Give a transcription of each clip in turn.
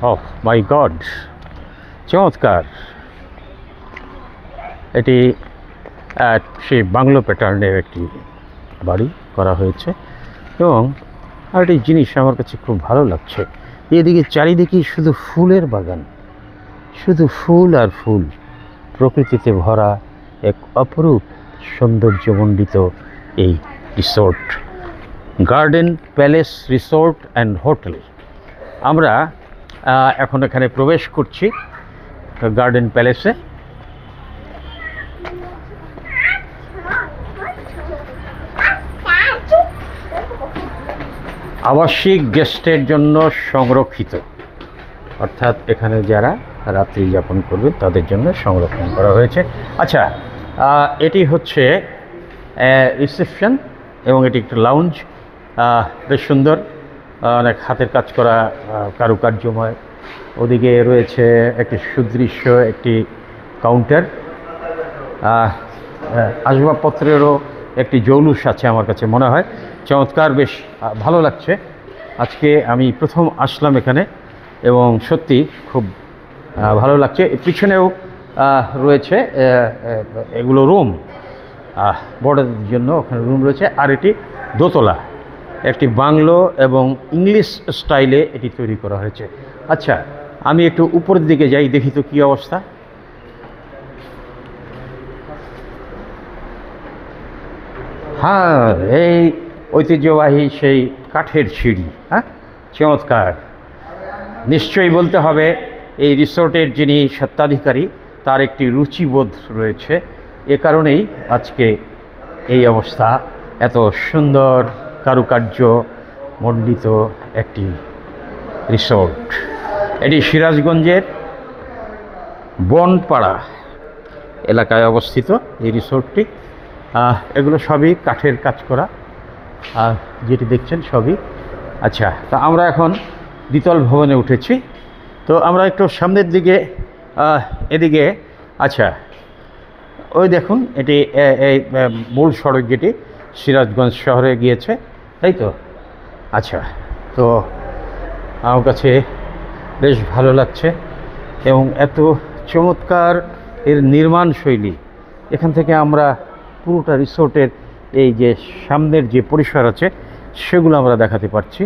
Of my god, চমৎকার! এটি সেই বাংলো প্যাটার্নের একটি বাড়ি করা হয়েছে এবং আরেকটি জিনিস আমার কাছে খুব ভালো লাগছে, এদিকে চারিদিকে শুধু ফুলের বাগান, শুধু ফুল আর ফুল, প্রকৃতিতে ভরা এক অপরূপ সৌন্দর্যমণ্ডিত এই resort, garden palace resort and hotel. আমরা এখন এখানে প্রবেশ করছি গার্ডেন প্যালেসে। আবাসিক গেস্টের জন্য সংরক্ষিত, অর্থাৎ এখানে যারা রাত্রি যাপন করবে তাদের জন্য সংরক্ষণ করা হয়েছে। আচ্ছা, এটি হচ্ছে রিসেপশন এবং এটি একটি লাউঞ্জ, বেশ সুন্দর, অনেক হাতের কাজ করা, কারুকার্যময়। ওদিকে রয়েছে একটি সুদৃশ্য একটি কাউন্টার, আসবাবপত্রেরও একটি জৌলুস আছে আমার কাছে মনে হয়। চমৎকার, বেশ ভালো লাগছে। আজকে আমি প্রথম আসলাম এখানে এবং সত্যি খুব ভালো লাগছে। পিছনেও রয়েছে এগুলো রুম, বড়দের জন্য ওখানে রুম রয়েছে। আর এটি দোতলা, একটি বাংলো এবং ইংলিশ স্টাইলে এটি তৈরি করা হয়েছে। আচ্ছা, আমি একটু উপরের দিকে যাই, দেখি তো কী অবস্থা। হ্যাঁ, এই ঐতিহ্যবাহী সেই কাঠের সিঁড়ি, হ্যাঁ, চমৎকার। নিশ্চয়ই বলতে হবে এই রিসোর্টের যিনি স্বত্বাধিকারী তার একটি রুচিবোধ রয়েছে, এ কারণেই আজকে এই অবস্থা। এত সুন্দর কারুকার্য মণ্ডিত একটি রিসোর্ট। এটি সিরাজগঞ্জের বনপাড়া এলাকায় অবস্থিত এই রিসোর্টটি। এগুলো সবই কাঠের কাজ করা, যেটি দেখছেন সবই। আচ্ছা, তা আমরা এখন দ্বিতল ভবনে উঠেছি, তো আমরা একটু সামনের দিকে এদিকে। আচ্ছা, ওই দেখুন, এটি এই মূল সড়ক যেটি সিরাজগঞ্জ শহরে গিয়েছে, তাই তো? আচ্ছা, তো আমার কাছে বেশ ভালো লাগছে এবং এত চমৎকার এর নির্মাণ শৈলী। এখান থেকে আমরা পুরোটা রিসোর্টের এই যে সামনের যে পরিসর আছে সেগুলো আমরা দেখাতে পারছি,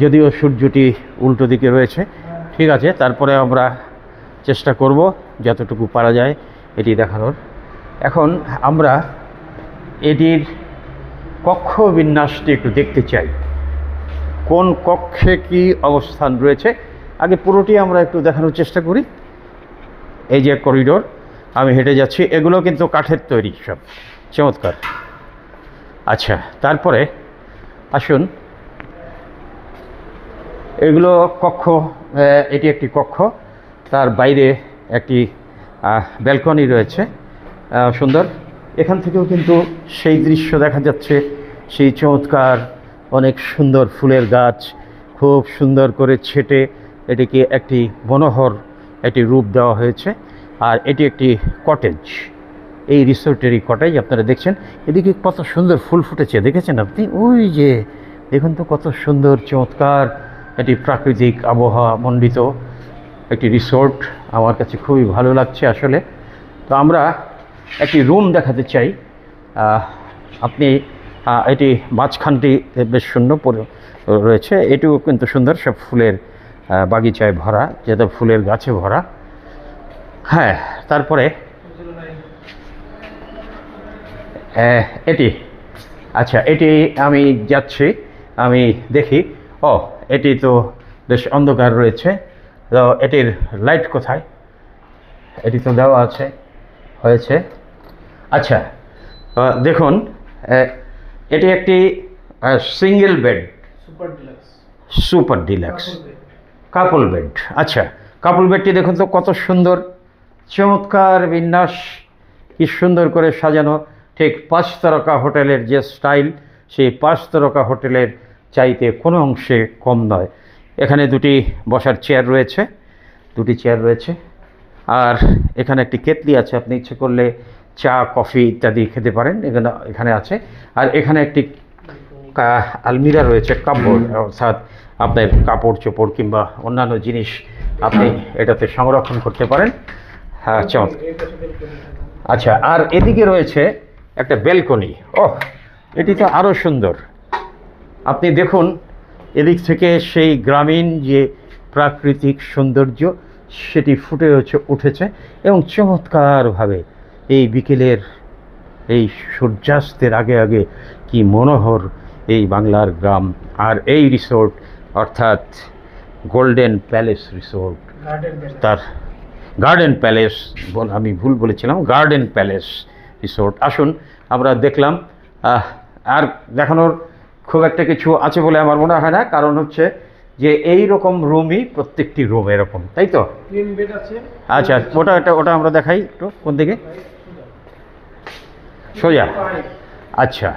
যদিও সূর্যটি উল্টো দিকে রয়েছে। ঠিক আছে, তারপরে আমরা চেষ্টা করব যতটুকু পারা যায় এটি দেখানোর। এখন আমরা এটির কক্ষ বিন্যাসটি একটু দেখতে চাই, কোন কক্ষে কি অবস্থান রয়েছে। আগে পুরোটি আমরা একটু দেখানোর চেষ্টা করি। এই যে করিডোর, আমি হেঁটে যাচ্ছি, এগুলো কিন্তু কাঠের তৈরি, সব চমৎকার। আচ্ছা, তারপরে আসুন, এগুলো কক্ষ, এটি একটি কক্ষ, তার বাইরে একটি ব্যালকনি রয়েছে, সুন্দর। এখান থেকেও কিন্তু সেই দৃশ্য দেখা যাচ্ছে, সেই চমৎকার অনেক সুন্দর ফুলের গাছ, খুব সুন্দর করে ছেটে এটিকে একটি মনোহর একটি রূপ দেওয়া হয়েছে। আর এটি একটি কটেজ, এই রিসোর্টেরই কটেজ। আপনারা দেখছেন এদিকে কত সুন্দর ফুল ফুটেছে, দেখেছেন আপনি? ওই যে দেখুন তো কত সুন্দর চমৎকার এটি প্রাকৃতিক আবহাওয়া মণ্ডিত একটি রিসোর্ট। আমার কাছে খুবই ভালো লাগছে আসলে। তো আমরা একটি রুম দেখাতে চাই। আপনি এটি মাঝখানটি বেশ শূন্য পড়ে রয়েছে, এটিও কিন্তু সুন্দর, সব ফুলের বাগিচায় ভরা, যেটা ফুলের গাছে ভরা। হ্যাঁ, তারপরে এটি, আচ্ছা, এটি আমি যাচ্ছি, আমি দেখি। ও, এটি তো বেশ অন্ধকার রয়েছে, তো এটির লাইট কোথায়? এটি তো দেওয়া আছে, হয়েছে। আচ্ছা, দেখুন, এটি একটি সিঙ্গেল বেড, সুপার ডিলাক্স কাপল বেড। আচ্ছা, কাপল বেডটি দেখুন তো কত সুন্দর, চমৎকার বিন্যাস, কি সুন্দর করে সাজানো। ঠিক 5 তারকা হোটেলের যে স্টাইল, সেই 5 তারকা হোটেলের চাইতে কোনো অংশে কম নয়। এখানে দুটি বসার চেয়ার রয়েছে, দুটি চেয়ার রয়েছে, আর এখানে একটি কেতলি আছে, আপনি ইচ্ছে করলে চা কফি ইত্যাদি খেতে পারেন, এখানে আছে। আর এখানে একটি আলমিরা রয়েছে, কাপড় অর্থাৎ আপনার কাপড় চোপড় কিংবা অন্যান্য জিনিস আপনি এটাতে সংরক্ষণ করতে পারেন। হ্যাঁ, চমৎকার। আচ্ছা, আর এদিকে রয়েছে একটা ব্যালকনি। ওহ, এটি তো আরও সুন্দর। আপনি দেখুন, এদিক থেকে সেই গ্রামীণ যে প্রাকৃতিক সৌন্দর্য সেটি ফুটে উঠেছে এবং চমৎকারভাবে এই বিকেলের এই সূর্যাস্তের আগে আগে কি মনোহর এই বাংলার গ্রাম। আর এই রিসোর্ট অর্থাৎ গোল্ডেন প্যালেস রিসোর্ট, তার গার্ডেন প্যালেস, আমি ভুল বলেছিলাম, গার্ডেন প্যালেস রিসোর্ট। আসুন আমরা দেখলাম। আর দেখানোর খুব একটা কিছু আছে বলে আমার মনে হয় না, কারণ হচ্ছে যে এই রকম রুমই প্রত্যেকটি রুম এরকম, তাই তো? আচ্ছা, ওটা আমরা দেখাই একটু। কোন দিকে? সোজা। আচ্ছা,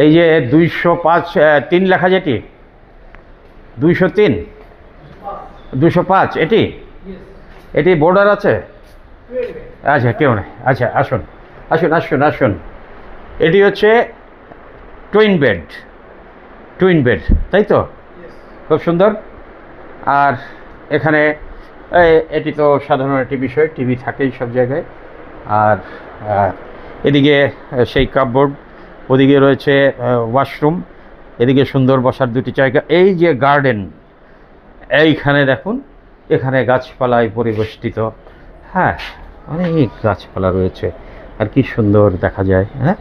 এই যে 205 লেখা, যেটি 203 205, এটি বর্ডার আছে? আচ্ছা, কেউ নেই। আচ্ছা, আসুন আসুন আসুন আসুন। এটি হচ্ছে টুইন বেড, তাই তো? খুব সুন্দর। আর এখানে এটি তো সাধারণ একটি বিষয়, টিভি থাকেই সব জায়গায়। আর এদিকে সেই কাপবোর্ড, ওদিকে রয়েছে ওয়াশরুম, এদিকে সুন্দর বসার দুটি জায়গা। এই যে গার্ডেন, এইখানে দেখুন, এখানে গাছপালায় পরিবেষ্টিত। হ্যাঁ, অনেক গাছপালা রয়েছে, আর কি সুন্দর দেখা যায়। হ্যাঁ,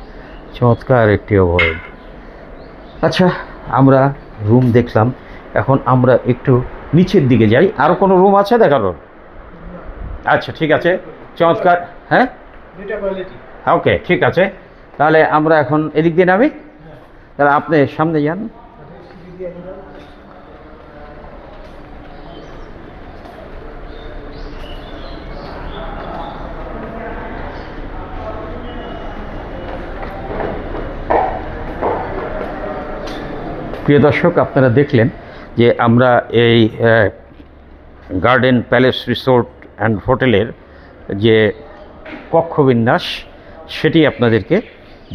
চমৎকার একটি অবয়ব। আচ্ছা, আমরা রুম দেখলাম, এখন আমরা একটু নিচের দিকে যাই। আরও কোনো রুম আছে দেখানোর? আচ্ছা, ঠিক আছে, চমৎকার। হ্যাঁ, ওকে, ঠিক আছে। তাহলে আমরা এখন এদিক দিয়ে নামি। তাহলে আপনি সামনে যান। প্রিয় দর্শক, আপনারা দেখলেন যে আমরা এই গার্ডেন প্যালেস রিসোর্ট অ্যান্ড হোটেলের যে কক্ষবিন্যাস সেটি আপনাদেরকে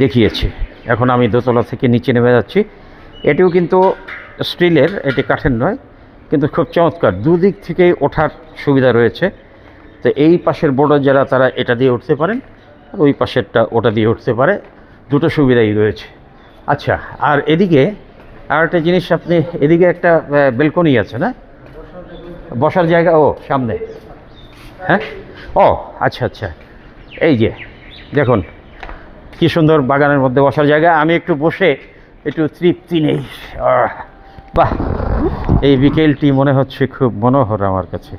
দেখিয়েছি। এখন আমি দোতলা থেকে নিচে নেমে যাচ্ছি। এটিও কিন্তু স্টিলের, এটি কাঠের নয়, কিন্তু খুব চমৎকার। দুদিক থেকেই ওঠার সুবিধা রয়েছে। তো এই পাশের বর্ডার যারা, তারা এটা দিয়ে উঠতে পারেন, আর ওই পাশেরটা ওটা দিয়ে উঠতে পারে, দুটো সুবিধাই রয়েছে। আচ্ছা, আর এদিকে আর একটা জিনিস, আপনি এদিকে একটা ব্যালকনি আছে না, বসার জায়গা? ও সামনে। হ্যাঁ, ও আচ্ছা আচ্ছা, এই যে দেখুন কি সুন্দর বাগানের মধ্যে বসার জায়গা। আমি একটু বসে একটু তৃপ্তি নেই। বাহ, এই বিকেলটি মনে হচ্ছে খুব মনোহর আমার কাছে।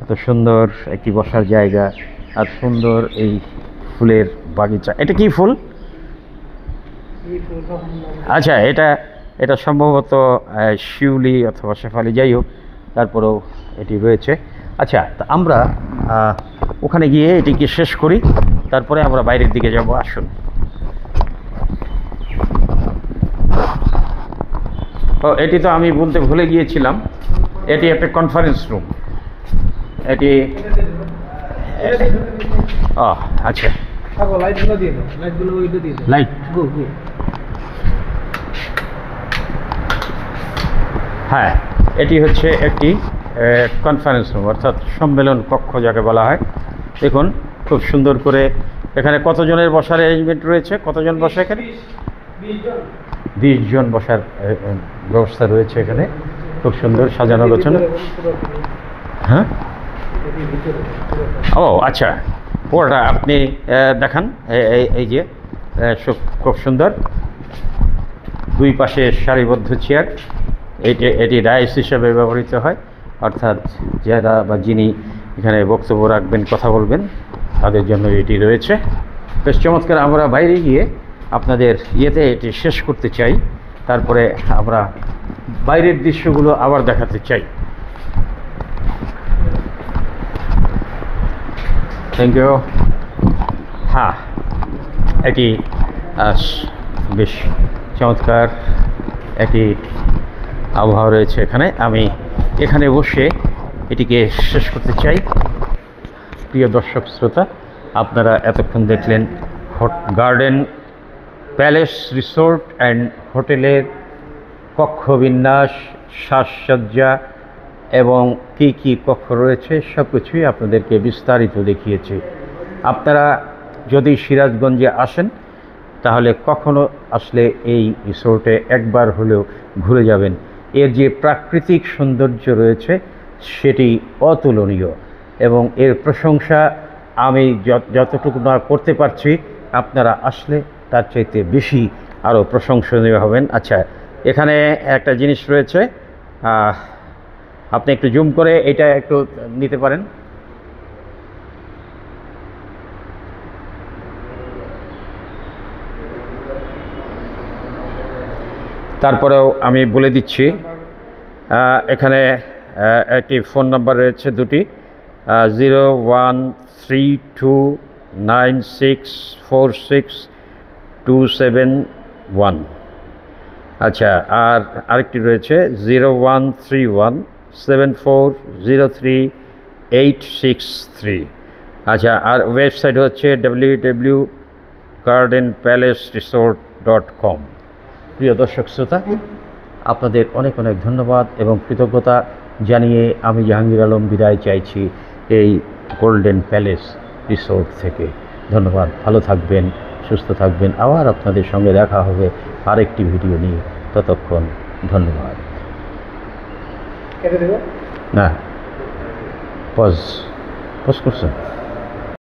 এত সুন্দর একটি বসার জায়গা, আর সুন্দর এই ফুলের বাগিচা। এটা কি ফুল? আচ্ছা, এটা সম্ভবত শিউলি অথবা শেফালি, যাই হোক, তারপরেও এটি রয়েছে। আচ্ছা, তা আমরা ওখানে গিয়ে এটিকে শেষ করি, তারপরে আমরা বাইরের দিকে যাব। আসুন। ও, এটি তো আমি বলতে ভুলে গিয়েছিলাম, এটি একটা কনফারেন্স রুম। এটি ও আচ্ছা, লাইট। হ্যাঁ, এটি হচ্ছে একটি কনফারেন্স রুম, অর্থাৎ সম্মেলন কক্ষ যাকে বলা হয়। দেখুন খুব সুন্দর করে এখানে কতজনের বসার অ্যারেঞ্জমেন্ট রয়েছে? কতজন বসে এখানে? 20 জন বসার ব্যবস্থা রয়েছে এখানে। খুব সুন্দর সাজানো গোছানো। হ্যাঁ, ও আচ্ছা, ওটা আপনি দেখান। এই যে খুব সুন্দর, দুই পাশে সারিবদ্ধ চেয়ার। এটি ডায়াস হিসাবে ব্যবহৃত হয়, অর্থাৎ যারা বা যিনি এখানে বক্তব্য রাখবেন, কথা বলবেন, তাদের জন্য এটি রয়েছে। বেশ চমৎকার। আমরা বাইরে গিয়ে আপনাদের এটি শেষ করতে চাই, তারপরে আমরা বাইরের দৃশ্যগুলো আবার দেখাতে চাই। Thank you. হ্যাঁ, এটি বেশ চমৎকার একটি আবহাওয়া রয়েছে এখানে। আমি এখানে বসে এটিকে শেষ করতে চাই। প্রিয় দর্শক শ্রোতা, আপনারা এতক্ষণ দেখলেন গার্ডেন প্যালেস রিসোর্ট অ্যান্ড হোটেলের কক্ষবিন্যাস, সাজসজ্জা এবং কি কি কক্ষ রয়েছে সব কিছুই আপনাদেরকে বিস্তারিত দেখিয়েছি। আপনারা যদি সিরাজগঞ্জে আসেন তাহলে কখনো আসলে এই রিসোর্টে একবার হলেও ঘুরে যাবেন। এর যে প্রাকৃতিক সৌন্দর্য রয়েছে সেটি অতুলনীয় এবং এর প্রশংসা আমি যতটুকু না করতে পারছি, আপনারা আসলে তার চাইতে বেশি আরও প্রশংসনীয় হবেন। আচ্ছা, এখানে একটা জিনিস রয়েছে, আপনি একটু জুম করে এটা একটু নিতে পারেন। তারপরেও আমি বলে দিচ্ছি, এখানে একটি ফোন নাম্বার রয়েছে দুটি, 01329646271। আচ্ছা, আর আরেকটি রয়েছে 0131740386 আচ্ছা, আর ওয়েবসাইট হচ্ছে www.gardenpalaceresort.com। প্রিয় দর্শক শ্রোতা, আপনাদের অনেক অনেক ধন্যবাদ এবং কৃতজ্ঞতা জানিয়ে আমি জাহাঙ্গীর আলম বিদায় চাইছি এই গোল্ডেন প্যালেস রিসোর্ট থেকে। ধন্যবাদ, ভালো থাকবেন, সুস্থ থাকবেন। আবার আপনাদের সঙ্গে দেখা হবে আরেকটি ভিডিও নিয়ে। ততক্ষণ ধন্যবাদ। না, পজ করছেন।